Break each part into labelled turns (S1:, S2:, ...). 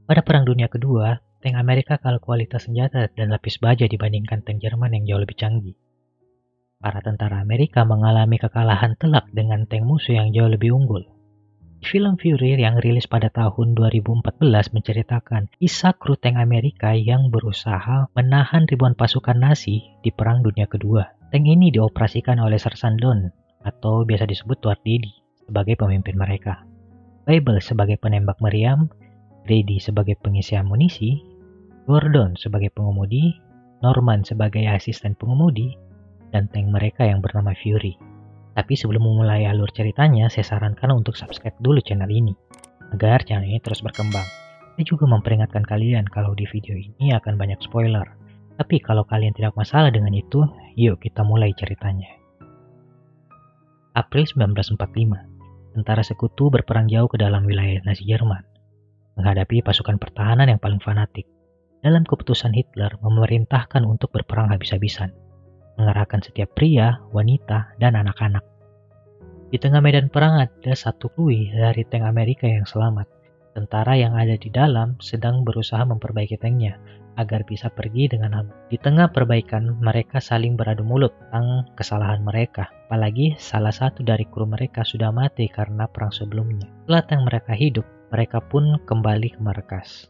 S1: Pada Perang Dunia Kedua, tank Amerika kalah kualitas senjata dan lapis baja dibandingkan tank Jerman yang jauh lebih canggih. Para tentara Amerika mengalami kekalahan telak dengan tank musuh yang jauh lebih unggul. Film Fury yang rilis pada tahun 2014 menceritakan kisah kru tank Amerika yang berusaha menahan ribuan pasukan Nazi di Perang Dunia Kedua. Tank ini dioperasikan oleh Sersan Don atau biasa disebut Tuat Didi sebagai pemimpin mereka. Bible sebagai penembak meriam, Grady sebagai pengisi amunisi, Gordon sebagai pengemudi, Norman sebagai asisten pengemudi, dan tank mereka yang bernama Fury. Tapi sebelum memulai alur ceritanya, saya sarankan untuk subscribe dulu channel ini, agar channel ini terus berkembang. Saya juga memperingatkan kalian kalau di video ini akan banyak spoiler. Tapi kalau kalian tidak masalah dengan itu, yuk kita mulai ceritanya. April 1945, tentara sekutu berperang jauh ke dalam wilayah Nazi Jerman, menghadapi pasukan pertahanan yang paling fanatik. Dalam keputusan Hitler memerintahkan untuk berperang habis-habisan, mengerahkan setiap pria, wanita, dan anak-anak. Di tengah medan perang ada satu krui dari tank Amerika yang selamat. Tentara yang ada di dalam sedang berusaha memperbaiki tanknya agar bisa pergi dengan aman. Di tengah perbaikan, mereka saling beradu mulut tentang kesalahan mereka. Apalagi salah satu dari kru mereka sudah mati karena perang sebelumnya. Setelah tank mereka hidup, mereka pun kembali ke markas.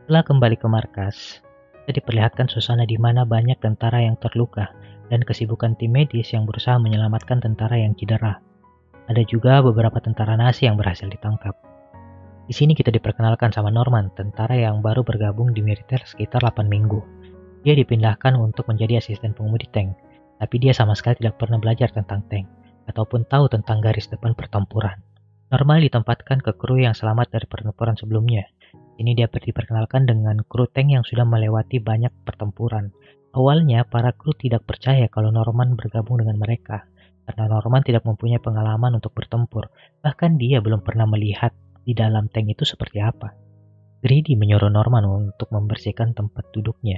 S1: Setelah kembali ke markas, kita diperlihatkan suasana di mana banyak tentara yang terluka dan kesibukan tim medis yang berusaha menyelamatkan tentara yang cedera. Ada juga beberapa tentara Nazi yang berhasil ditangkap. Di sini kita diperkenalkan sama Norman, tentara yang baru bergabung di militer sekitar 8 minggu. Dia dipindahkan untuk menjadi asisten pengemudi tank, tapi dia sama sekali tidak pernah belajar tentang tank, ataupun tahu tentang garis depan pertempuran. Norman ditempatkan ke kru yang selamat dari pertempuran sebelumnya. Ini dia diperkenalkan dengan kru tank yang sudah melewati banyak pertempuran. Awalnya, para kru tidak percaya kalau Norman bergabung dengan mereka, karena Norman tidak mempunyai pengalaman untuk bertempur, bahkan dia belum pernah melihat di dalam tank itu seperti apa. Grady menyuruh Norman untuk membersihkan tempat duduknya.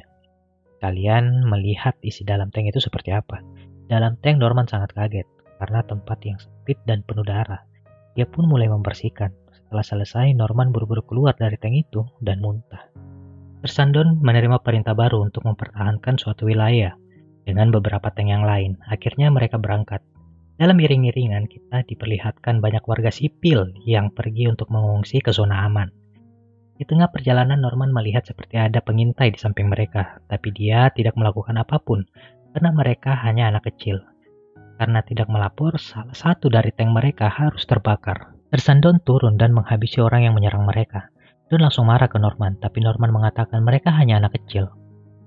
S1: Kalian melihat isi dalam tank itu seperti apa. Dalam tank Norman sangat kaget, karena tempat yang sempit dan penuh darah. Dia pun mulai membersihkan. Setelah selesai, Norman buru-buru keluar dari tank itu dan muntah. Sersan Don menerima perintah baru untuk mempertahankan suatu wilayah dengan beberapa tank yang lain. Akhirnya mereka berangkat. Dalam iring-iringan kita diperlihatkan banyak warga sipil yang pergi untuk mengungsi ke zona aman. Di tengah perjalanan Norman melihat seperti ada pengintai di samping mereka, tapi dia tidak melakukan apapun karena mereka hanya anak kecil. Karena tidak melapor, salah satu dari tank mereka harus terbakar. Sersan Don turun dan menghabisi orang yang menyerang mereka. Don langsung marah ke Norman, tapi Norman mengatakan mereka hanya anak kecil.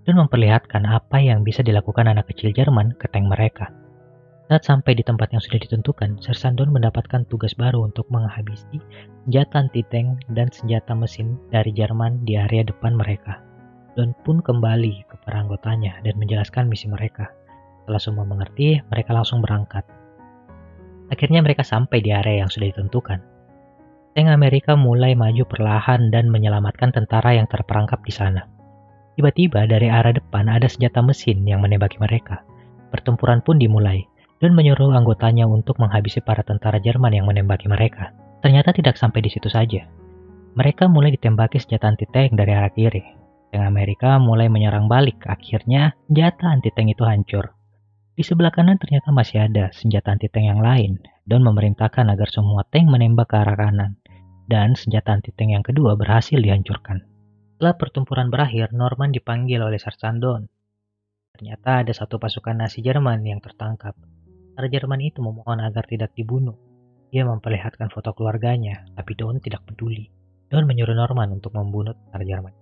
S1: Don memperlihatkan apa yang bisa dilakukan anak kecil Jerman ke tank mereka. Saat sampai di tempat yang sudah ditentukan, Sersan Don mendapatkan tugas baru untuk menghabisi senjata anti-tank dan senjata mesin dari Jerman di area depan mereka. Don pun kembali ke para anggotanya dan menjelaskan misi mereka. Setelah semua mengerti, mereka langsung berangkat. Akhirnya mereka sampai di area yang sudah ditentukan. Tank Amerika mulai maju perlahan dan menyelamatkan tentara yang terperangkap di sana. Tiba-tiba dari arah depan ada senjata mesin yang menembaki mereka. Pertempuran pun dimulai. Don menyuruh anggotanya untuk menghabisi para tentara Jerman yang menembaki mereka. Ternyata tidak sampai di situ saja. Mereka mulai ditembaki senjata anti-tank dari arah kiri. Tank Amerika mulai menyerang balik. Akhirnya, senjata anti-tank itu hancur. Di sebelah kanan ternyata masih ada senjata anti-tank yang lain. Don memerintahkan agar semua tank menembak ke arah kanan. Dan senjata anti-tank yang kedua berhasil dihancurkan. Setelah pertempuran berakhir, Norman dipanggil oleh Sersan Don. Ternyata ada satu pasukan Nazi Jerman yang tertangkap. Tentara Jerman itu memohon agar tidak dibunuh. Dia memperlihatkan foto keluarganya, tapi Don tidak peduli. Don menyuruh Norman untuk membunuh tentara Jerman.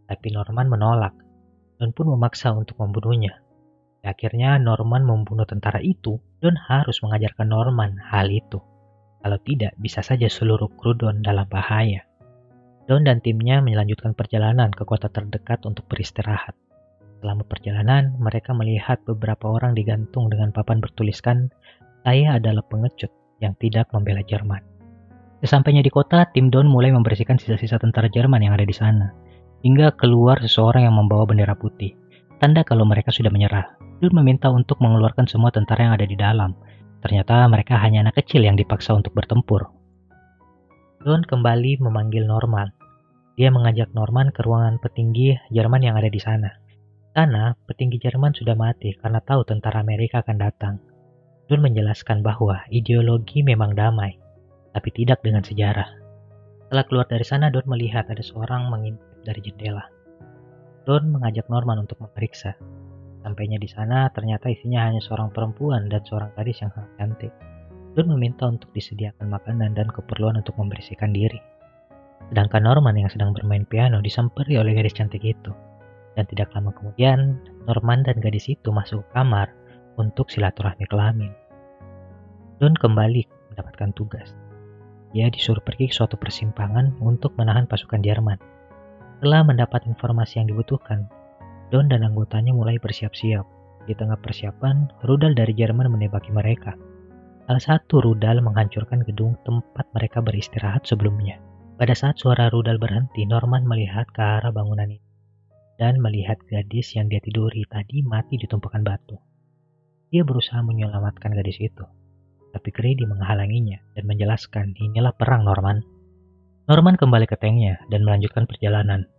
S1: Tapi Norman menolak. Don pun memaksa untuk membunuhnya. Akhirnya Norman membunuh tentara itu. Don harus mengajarkan Norman hal itu. Kalau tidak, bisa saja seluruh kru Don dalam bahaya. Don dan timnya melanjutkan perjalanan ke kota terdekat untuk beristirahat. Selama perjalanan, mereka melihat beberapa orang digantung dengan papan bertuliskan, "Saya adalah pengecut yang tidak membela Jerman." Sesampainya di kota, tim Don mulai membersihkan sisa-sisa tentara Jerman yang ada di sana. Hingga keluar seseorang yang membawa bendera putih, tanda kalau mereka sudah menyerah. Don meminta untuk mengeluarkan semua tentara yang ada di dalam. Ternyata mereka hanya anak kecil yang dipaksa untuk bertempur. Don kembali memanggil Norman. Dia mengajak Norman ke ruangan petinggi Jerman yang ada di sana. Sana, petinggi Jerman sudah mati karena tahu tentara Amerika akan datang. Don menjelaskan bahwa ideologi memang damai, tapi tidak dengan sejarah. Setelah keluar dari sana, Don melihat ada seorang mengintip dari jendela. Don mengajak Norman untuk memeriksa. Sampainya di sana, ternyata isinya hanya seorang perempuan dan seorang gadis yang sangat cantik. Don meminta untuk disediakan makanan dan keperluan untuk membersihkan diri. Sedangkan Norman yang sedang bermain piano disamperi oleh gadis cantik itu. Dan tidak lama kemudian, Norman dan gadis itu masuk ke kamar untuk silaturahmi kelamin. Don kembali mendapatkan tugas. Dia disuruh pergi ke suatu persimpangan untuk menahan pasukan Jerman. Setelah mendapat informasi yang dibutuhkan, Don dan anggotanya mulai bersiap-siap. Di tengah persiapan, rudal dari Jerman menembaki mereka. Salah satu rudal menghancurkan gedung tempat mereka beristirahat sebelumnya. Pada saat suara rudal berhenti, Norman melihat ke arah bangunan itu dan melihat gadis yang dia tiduri tadi mati di tumpukan batu. Dia berusaha menyelamatkan gadis itu, tapi Grady menghalanginya dan menjelaskan inilah perang, Norman. Norman kembali ke tanknya dan melanjutkan perjalanan.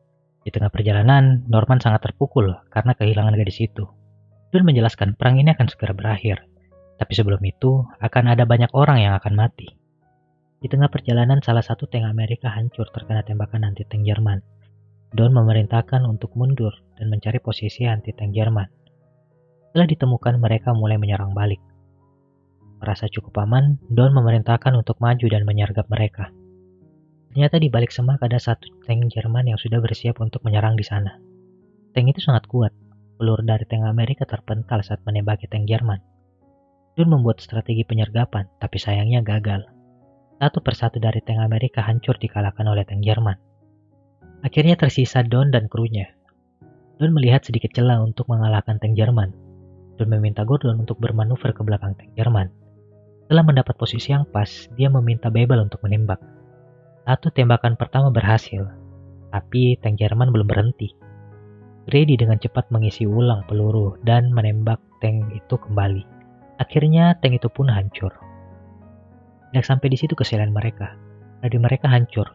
S1: Di tengah perjalanan, Norman sangat terpukul karena kehilangan gadis itu. Don menjelaskan perang ini akan segera berakhir, tapi sebelum itu akan ada banyak orang yang akan mati. Di tengah perjalanan, salah satu tank Amerika hancur terkena tembakan anti-tank Jerman. Don memerintahkan untuk mundur dan mencari posisi anti-tank Jerman. Setelah ditemukan, mereka mulai menyerang balik. Merasa cukup aman, Don memerintahkan untuk maju dan menyergap mereka. Ternyata di balik semak ada satu tank Jerman yang sudah bersiap untuk menyerang di sana. Tank itu sangat kuat. Peluru dari tank Amerika terpental saat menembaki tank Jerman. Don membuat strategi penyergapan, tapi sayangnya gagal. Satu persatu dari tank Amerika hancur dikalahkan oleh tank Jerman. Akhirnya tersisa Don dan krunya. Don melihat sedikit celah untuk mengalahkan tank Jerman. Don meminta Gordon untuk bermanuver ke belakang tank Jerman. Setelah mendapat posisi yang pas, dia meminta Babel untuk menembak. Satu tembakan pertama berhasil, tapi tank Jerman belum berhenti. Grady dengan cepat mengisi ulang peluru dan menembak tank itu kembali. Akhirnya tank itu pun hancur. Tidak sampai di situ kesalahan mereka. Radio mereka hancur,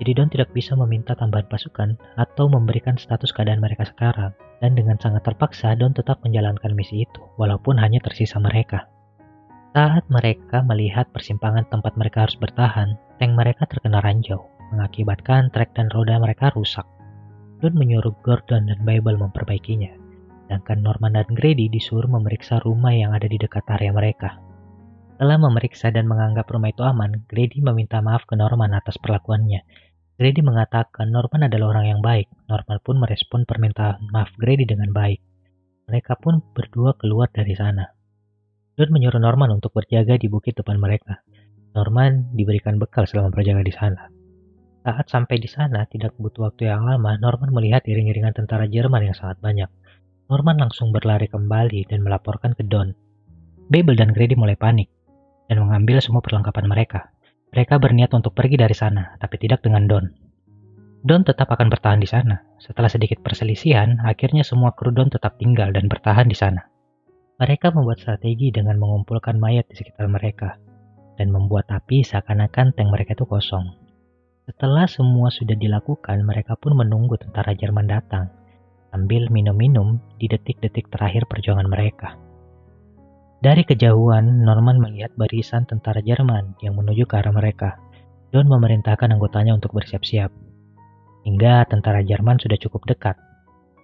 S1: jadi Don tidak bisa meminta tambahan pasukan atau memberikan status keadaan mereka sekarang. Dan dengan sangat terpaksa, Don tetap menjalankan misi itu, walaupun hanya tersisa mereka. Saat mereka melihat persimpangan tempat mereka harus bertahan, tank mereka terkena ranjau, mengakibatkan trek dan roda mereka rusak. Don menyuruh Gordon dan Babel memperbaikinya, sedangkan Norman dan Grady disuruh memeriksa rumah yang ada di dekat area mereka. Setelah memeriksa dan menganggap rumah itu aman, Grady meminta maaf ke Norman atas perlakuannya. Grady mengatakan Norman adalah orang yang baik. Norman pun merespon permintaan maaf Grady dengan baik. Mereka pun berdua keluar dari sana. Don menyuruh Norman untuk berjaga di bukit depan mereka. Norman diberikan bekal selama berjaga di sana. Saat sampai di sana, tidak butuh waktu yang lama, Norman melihat iring-iringan tentara Jerman yang sangat banyak. Norman langsung berlari kembali dan melaporkan ke Don. Babel dan Grady mulai panik dan mengambil semua perlengkapan mereka. Mereka berniat untuk pergi dari sana, tapi tidak dengan Don. Don tetap akan bertahan di sana. Setelah sedikit perselisihan, akhirnya semua kru Don tetap tinggal dan bertahan di sana. Mereka membuat strategi dengan mengumpulkan mayat di sekitar mereka dan membuat api seakan-akan tank mereka itu kosong. Setelah semua sudah dilakukan, mereka pun menunggu tentara Jerman datang sambil minum-minum di detik-detik terakhir perjuangan mereka. Dari kejauhan, Norman melihat barisan tentara Jerman yang menuju ke arah mereka. Don memerintahkan anggotanya untuk bersiap-siap. Hingga tentara Jerman sudah cukup dekat,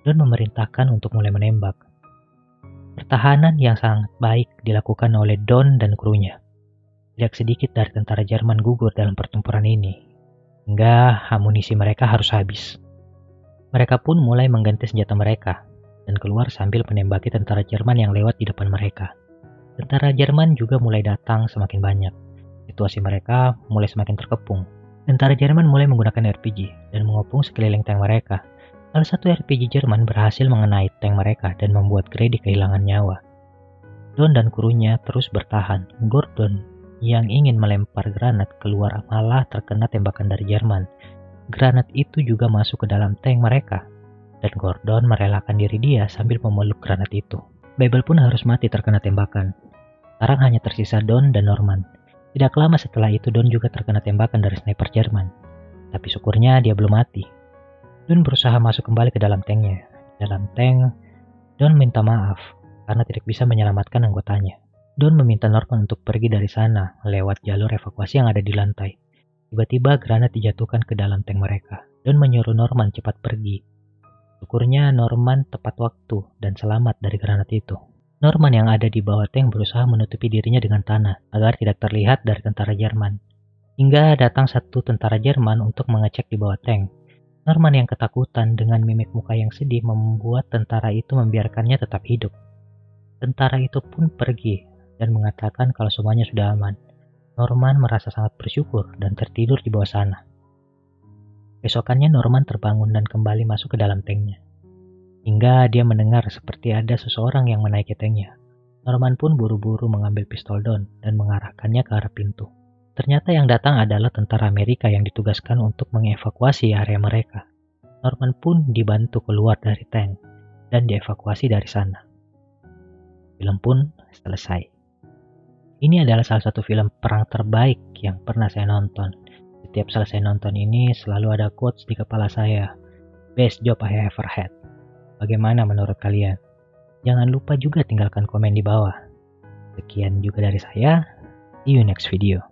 S1: Don memerintahkan untuk mulai menembak. Pertahanan yang sangat baik dilakukan oleh Don dan krunya. Tidak sedikit dari tentara Jerman gugur dalam pertempuran ini, hingga amunisi mereka harus habis. Mereka pun mulai mengganti senjata mereka dan keluar sambil menembaki tentara Jerman yang lewat di depan mereka. Tentara Jerman juga mulai datang semakin banyak. Situasi mereka mulai semakin terkepung. Tentara Jerman mulai menggunakan RPG dan mengepung sekeliling tank mereka. Salah satu RPG Jerman berhasil mengenai tank mereka dan membuat Grady kehilangan nyawa. Don dan krunya terus bertahan. Gordon yang ingin melempar granat keluar malah terkena tembakan dari Jerman. Granat itu juga masuk ke dalam tank mereka, dan Gordon merelakan diri dia sambil memeluk granat itu. Babel pun harus mati terkena tembakan. Sekarang hanya tersisa Don dan Norman. Tidak lama setelah itu Don juga terkena tembakan dari sniper Jerman. Tapi syukurnya dia belum mati. Don berusaha masuk kembali ke dalam tanknya. Dalam tank, Don minta maaf karena tidak bisa menyelamatkan anggotanya. Don meminta Norman untuk pergi dari sana lewat jalur evakuasi yang ada di lantai. Tiba-tiba granat dijatuhkan ke dalam tank mereka. Don menyuruh Norman cepat pergi. Syukurnya Norman tepat waktu dan selamat dari granat itu. Norman yang ada di bawah tank berusaha menutupi dirinya dengan tanah agar tidak terlihat dari tentara Jerman. Hingga datang satu tentara Jerman untuk mengecek di bawah tank. Norman yang ketakutan dengan mimik muka yang sedih membuat tentara itu membiarkannya tetap hidup. Tentara itu pun pergi dan mengatakan kalau semuanya sudah aman. Norman merasa sangat bersyukur dan tertidur di bawah sana. Besokannya Norman terbangun dan kembali masuk ke dalam tanknya. Hingga dia mendengar seperti ada seseorang yang menaiki tanknya. Norman pun buru-buru mengambil pistol Don dan mengarahkannya ke arah pintu. Ternyata yang datang adalah tentara Amerika yang ditugaskan untuk mengevakuasi area mereka. Norman pun dibantu keluar dari tank dan dievakuasi dari sana. Film pun selesai. Ini adalah salah satu film perang terbaik yang pernah saya nonton. Setiap selesai nonton ini selalu ada quotes di kepala saya. Best job I ever had. Bagaimana menurut kalian? Jangan lupa juga tinggalkan komen di bawah. Sekian juga dari saya. See you next video.